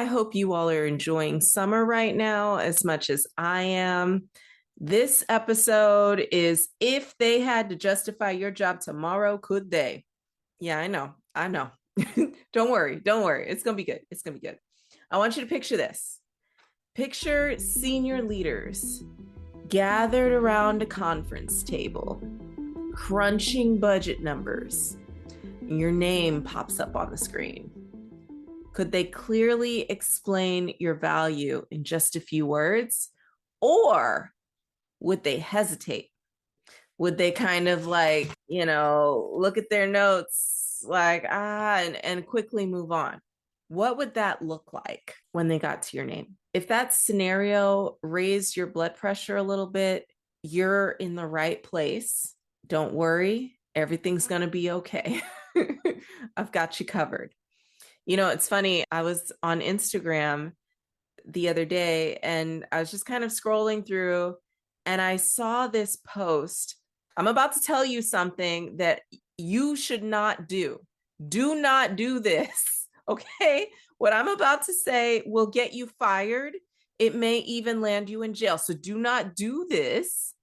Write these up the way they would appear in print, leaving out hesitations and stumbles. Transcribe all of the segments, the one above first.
I hope you all are enjoying summer right now as much as I am. This episode is if they had to justify your job tomorrow, could they? Yeah, I know. I know. Don't worry. Don't worry. It's going to be good. It's going to be good. I want you to picture this. Picture senior leaders gathered around a conference table, crunching budget numbers. Your name pops up on the screen. Could they clearly explain your value in just a few words? Or would they hesitate? Would they kind of look at their notes and quickly move on? What would that look like when they got to your name? If that scenario raised your blood pressure a little bit, you're in the right place. Don't worry, everything's going to be okay. I've got you covered. You know, it's funny. I was on Instagram the other day and I was just kind of scrolling through and I saw this post. I'm about to tell you something that you should not do. Do not do this. Okay. What I'm about to say will get you fired. It may even land you in jail. So do not do this.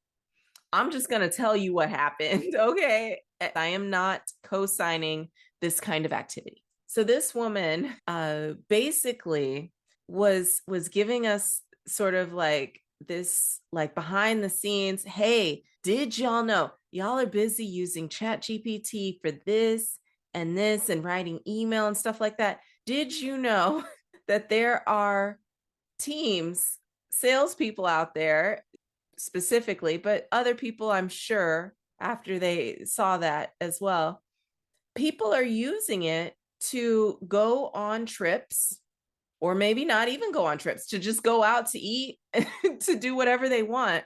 I'm just going to tell you what happened. Okay. I am not co-signing this kind of activity. So this woman basically was giving us sort of like this like behind the scenes, hey, did y'all know y'all are busy using Chat GPT for this and writing email and stuff like that? Did you know that there are teams, salespeople out there specifically, but other people, I'm sure, after they saw that as well, people are using it to go on trips or maybe not even go on trips, to just go out to eat, to do whatever they want.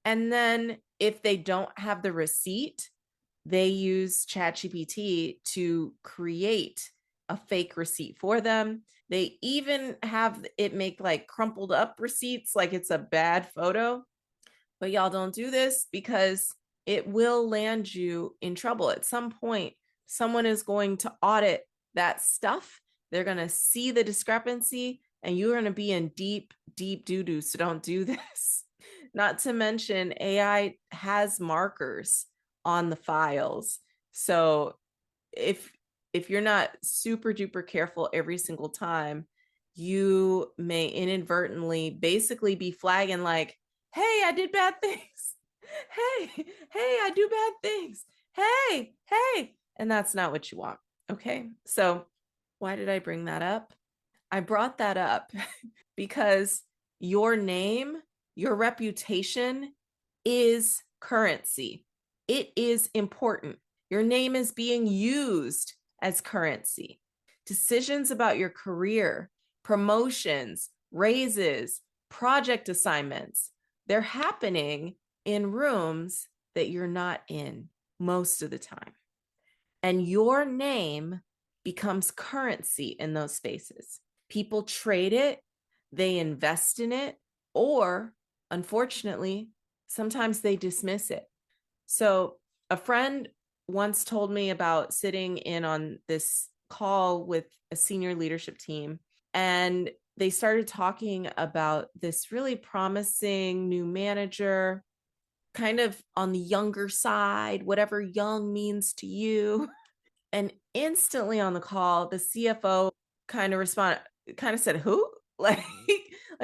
And then if they don't have the receipt, they use ChatGPT to create a fake receipt for them. They even have it make like crumpled up receipts, like it's a bad photo. But y'all don't do this because it will land you in trouble. At some point, someone is going to audit that stuff. They're going to see the discrepancy and you're going to be in deep, deep doo-doo. So don't do this. Not to mention AI has markers on the files. So if you're not super duper careful every single time, you may inadvertently basically be flagging like, hey, I did bad things. Hey, I do bad things. Hey. And that's not what you want. Okay. So why did I bring that up? I brought that up because your name, your reputation is currency. It is important. Your name is being used as currency. Decisions about your career, promotions, raises, project assignments, they're happening in rooms that you're not in most of the time. And your name becomes currency in those spaces. People trade it, they invest in it, or unfortunately, sometimes they dismiss it. So a friend once told me about sitting in on this call with a senior leadership team, and they started talking about this really promising new manager, kind of on the younger side, whatever young means to you. And instantly on the call, the CFO kind of said, who? Like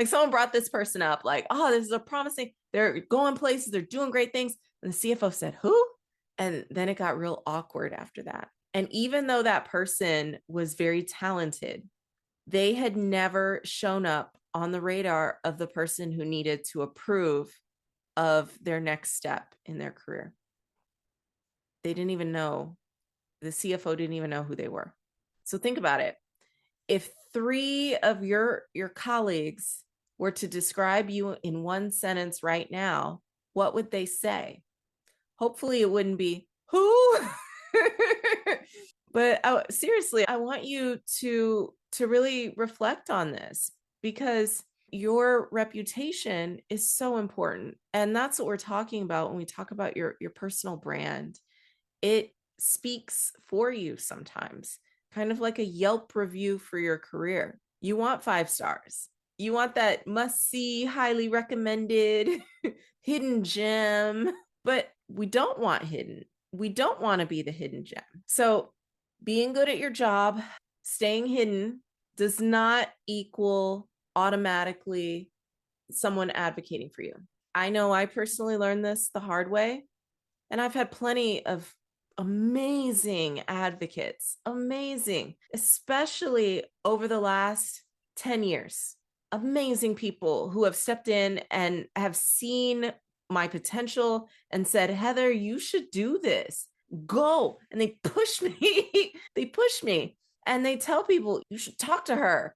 someone brought this person up, like, oh, this is a promising, they're going places, they're doing great things. And the CFO said, who? And then it got real awkward after that. And even though that person was very talented, they had never shown up on the radar of the person who needed to approve of their next step in their career. They didn't even know, the CFO didn't even know who they were. So think about it. If 3 of your colleagues were to describe you in one sentence right now, what would they say? Hopefully it wouldn't be, who? But seriously, I want you to really reflect on this, because your reputation is so important. And that's what we're talking about when we talk about your personal brand. It speaks for you sometimes, kind of like a Yelp review for your career. You want 5 stars. You want that must see, highly recommended, hidden gem. But we don't want hidden. We don't want to be the hidden gem. So being good at your job, staying hidden does not equal automatically someone advocating for you. I know I personally learned this the hard way, and I've had plenty of amazing advocates, amazing, especially over the last 10 years. Amazing people who have stepped in and have seen my potential and said, Heather, you should do this. Go. And they push me. They push me. And they tell people, you should talk to her.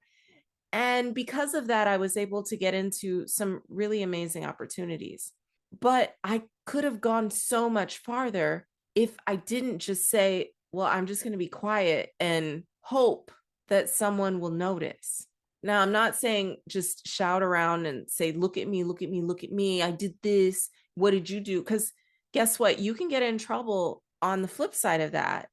And because of that, I was able to get into some really amazing opportunities. But I could have gone so much farther if I didn't just say, well, I'm just going to be quiet and hope that someone will notice. Now, I'm not saying just shout around and say, look at me, look at me, look at me. I did this. What did you do? Because guess what? You can get in trouble on the flip side of that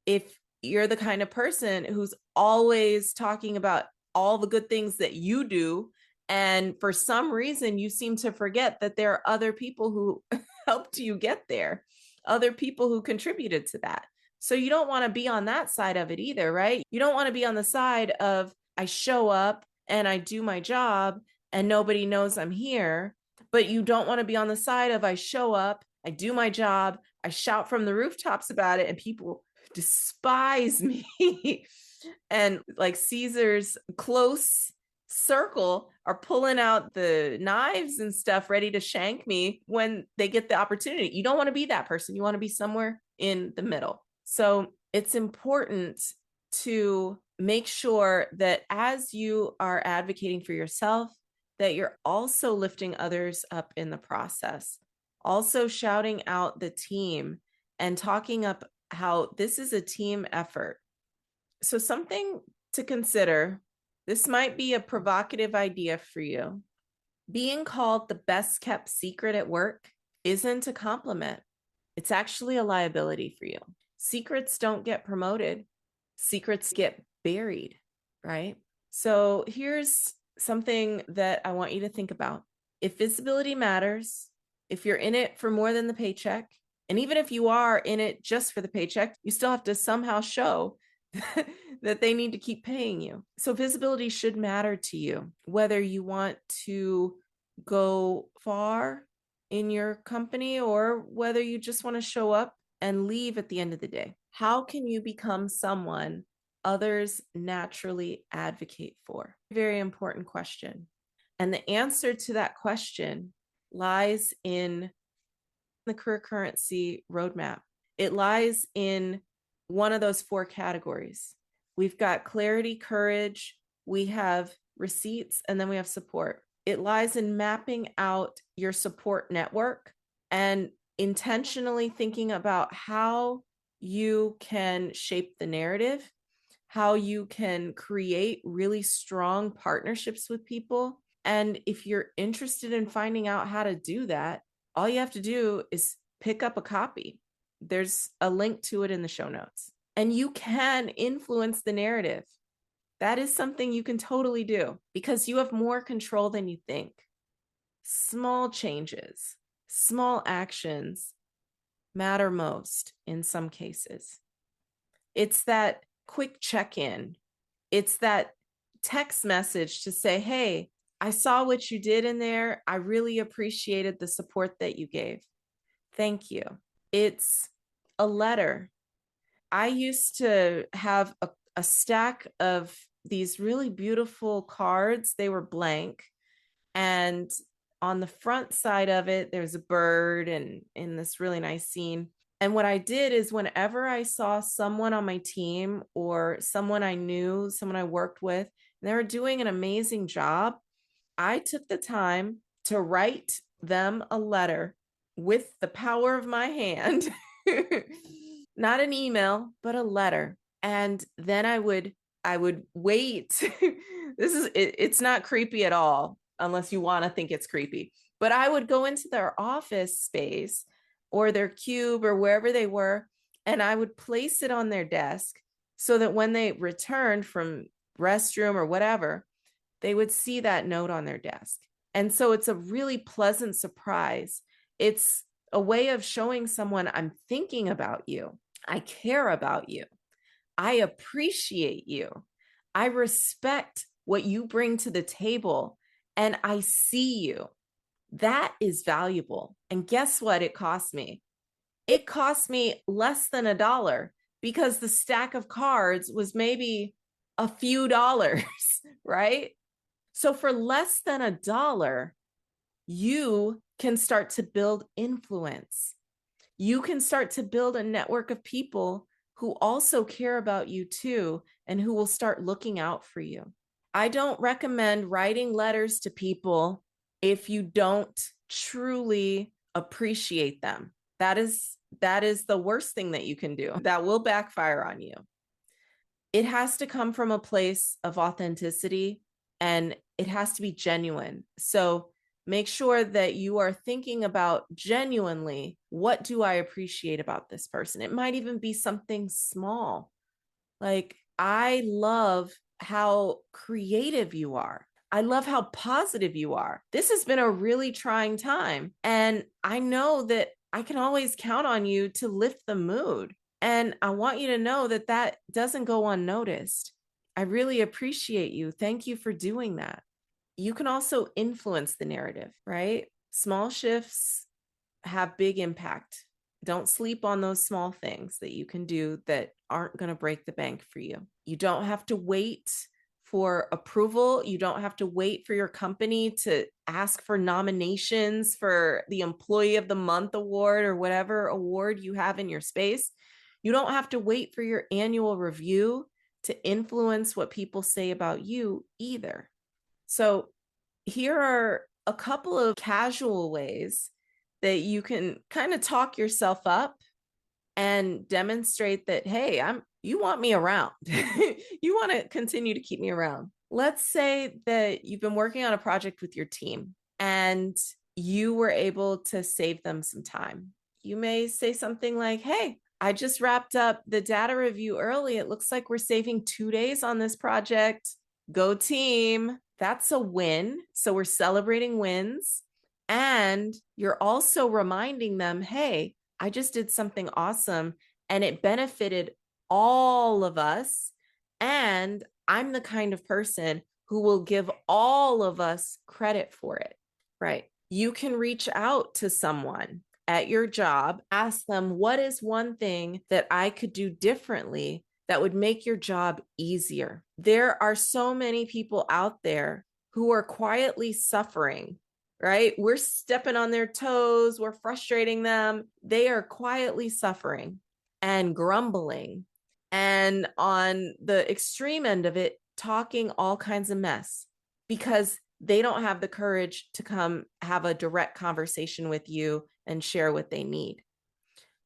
if you're the kind of person who's always talking about all the good things that you do. And for some reason, you seem to forget that there are other people who helped you get there, other people who contributed to that. So you don't want to be on that side of it either, right? You don't want to be on the side of I show up and I do my job and nobody knows I'm here. But you don't want to be on the side of I show up, I do my job, I shout from the rooftops about it, and people despise me. And like Caesar's close circle are pulling out the knives and stuff ready to shank me when they get the opportunity. You don't want to be that person. You want to be somewhere in the middle. So it's important to make sure that as you are advocating for yourself, that you're also lifting others up in the process, also shouting out the team and talking up how this is a team effort. So something to consider, this might be a provocative idea for you. Being called the best kept secret at work isn't a compliment. It's actually a liability for you. Secrets don't get promoted. Secrets get buried, right? So here's something that I want you to think about. If visibility matters, if you're in it for more than the paycheck, and even if you are in it just for the paycheck, you still have to somehow show that they need to keep paying you. So visibility should matter to you, whether you want to go far in your company or whether you just want to show up and leave at the end of the day. How can you become someone others naturally advocate for? Very important question. And the answer to that question lies in the career currency roadmap. It lies in one of those 4 categories. We've got clarity, courage, we have receipts, and then we have support. It lies in mapping out your support network and intentionally thinking about how you can shape the narrative, how you can create really strong partnerships with people. And if you're interested in finding out how to do that, all you have to do is pick up a copy. There's a link to it in the show notes. And you can influence the narrative. That is something you can totally do because you have more control than you think. Small changes, small actions matter most in some cases. It's that quick check-in. It's that text message to say, hey, I saw what you did in there. I really appreciated the support that you gave. Thank you. It's a letter. I used to have a stack of these really beautiful cards. They were blank. And on the front side of it, there's a bird and in this really nice scene. And what I did is whenever I saw someone on my team or someone I knew, someone I worked with, and they were doing an amazing job, I took the time to write them a letter with the power of my hand, not an email, but a letter. And then I would wait. It's not creepy at all, unless you want to think it's creepy. But I would go into their office space or their cube or wherever they were, and I would place it on their desk so that when they returned from restroom or whatever, they would see that note on their desk. And so it's a really pleasant surprise. It's a way of showing someone, I'm thinking about you. I care about you. I appreciate you. I respect what you bring to the table, and I see you. That is valuable. And guess what? It cost me. It cost me less than $1 because the stack of cards was maybe a few dollars, right? So for less than $1, you can start to build influence. You can start to build a network of people who also care about you too, and who will start looking out for you. I don't recommend writing letters to people if you don't truly appreciate them. That is the worst thing that you can do. That will backfire on you. It has to come from a place of authenticity, and it has to be genuine. So make sure that you are thinking about genuinely, what do I appreciate about this person? It might even be something small. Like, I love how creative you are. I love how positive you are. This has been a really trying time. And I know that I can always count on you to lift the mood. And I want you to know that that doesn't go unnoticed. I really appreciate you. Thank you for doing that. You can also influence the narrative, right? Small shifts have big impact. Don't sleep on those small things that you can do that aren't going to break the bank for you. You don't have to wait for approval. You don't have to wait for your company to ask for nominations for the Employee of the Month award or whatever award you have in your space. You don't have to wait for your annual review to influence what people say about you either. So here are a couple of casual ways that you can kind of talk yourself up and demonstrate that, hey, you want me around. You want to continue to keep me around. Let's say that you've been working on a project with your team and you were able to save them some time. You may say something like, hey, I just wrapped up the data review early. It looks like we're saving 2 days on this project. Go team. That's a win. So we're celebrating wins. And you're also reminding them, hey, I just did something awesome and it benefited all of us. And I'm the kind of person who will give all of us credit for it, right? You can reach out to someone at your job, ask them, what is one thing that I could do differently that would make your job easier? There are so many people out there who are quietly suffering, right? We're stepping on their toes. We're frustrating them. They are quietly suffering and grumbling. And on the extreme end of it, talking all kinds of mess because they don't have the courage to come have a direct conversation with you and share what they need.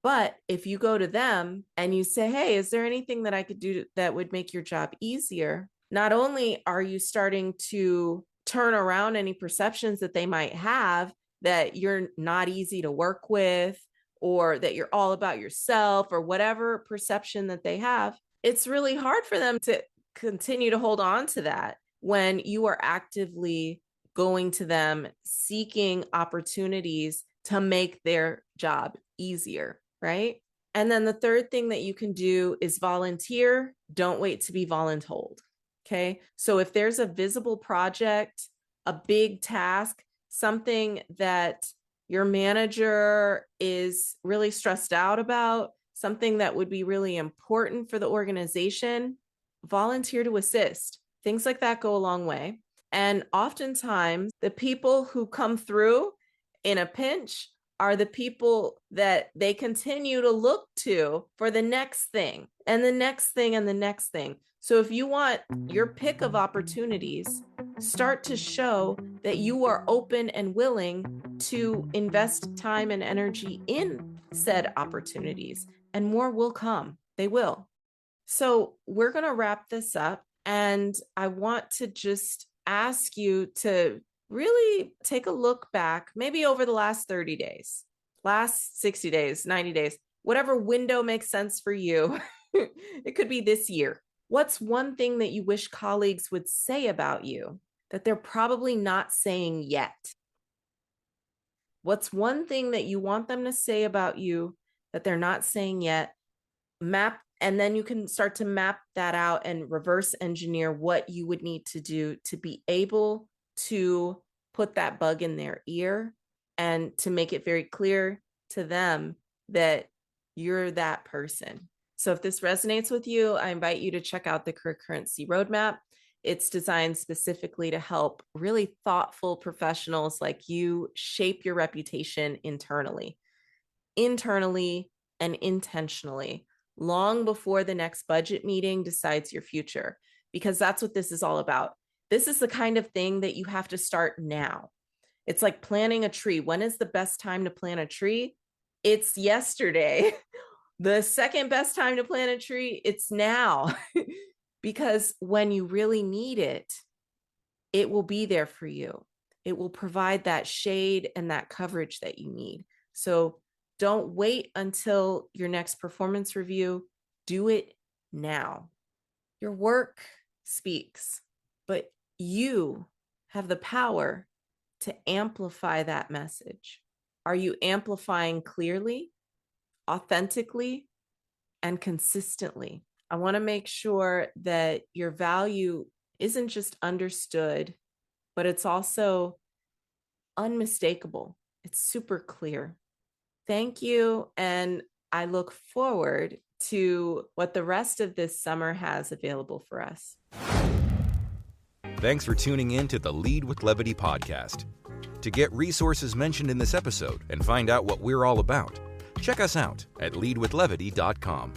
But if you go to them and you say, hey, is there anything that I could do that would make your job easier? Not only are you starting to turn around any perceptions that they might have that you're not easy to work with, or that you're all about yourself, or whatever perception that they have, it's really hard for them to continue to hold on to that when you are actively going to them, seeking opportunities to make their job easier, right? And then the third thing that you can do is volunteer. Don't wait to be voluntold. Okay. So if there's a visible project, a big task, something that your manager is really stressed out about, something that would be really important for the organization, volunteer to assist. Things like that go a long way. And oftentimes the people who come through in a pinch are the people that they continue to look to for the next thing and the next thing and the next thing. So if you want your pick of opportunities, start to show that you are open and willing to invest time and energy in said opportunities, and more will come. They will. So we're going to wrap this up, and I want to just ask you to really take a look back, maybe over the last 30 days, last 60 days, 90 days, whatever window makes sense for you. It could be this year. What's one thing that you wish colleagues would say about you that they're probably not saying yet? What's one thing that you want them to say about you that they're not saying yet? Map, and then you can start to map that out and reverse engineer what you would need to do to be able to put that bug in their ear and to make it very clear to them that you're that person. So if this resonates with you, I invite you to check out the Career Currency Roadmap. It's designed specifically to help really thoughtful professionals like you shape your reputation internally and intentionally, long before the next budget meeting decides your future, because that's what this is all about. This is the kind of thing that you have to start now. It's like planting a tree. When is the best time to plant a tree? It's yesterday. The second best time to plant a tree, it's now. Because when you really need it, it will be there for you. It will provide that shade and that coverage that you need. So don't wait until your next performance review. Do it now. Your work speaks, but you have the power to amplify that message. Are you amplifying clearly, authentically, and consistently? I want to make sure that your value isn't just understood, but it's also unmistakable. It's super clear. Thank you. And I look forward to what the rest of this summer has available for us. Thanks for tuning in to the Lead with Levity podcast. To get resources mentioned in this episode and find out what we're all about, check us out at leadwithlevity.com.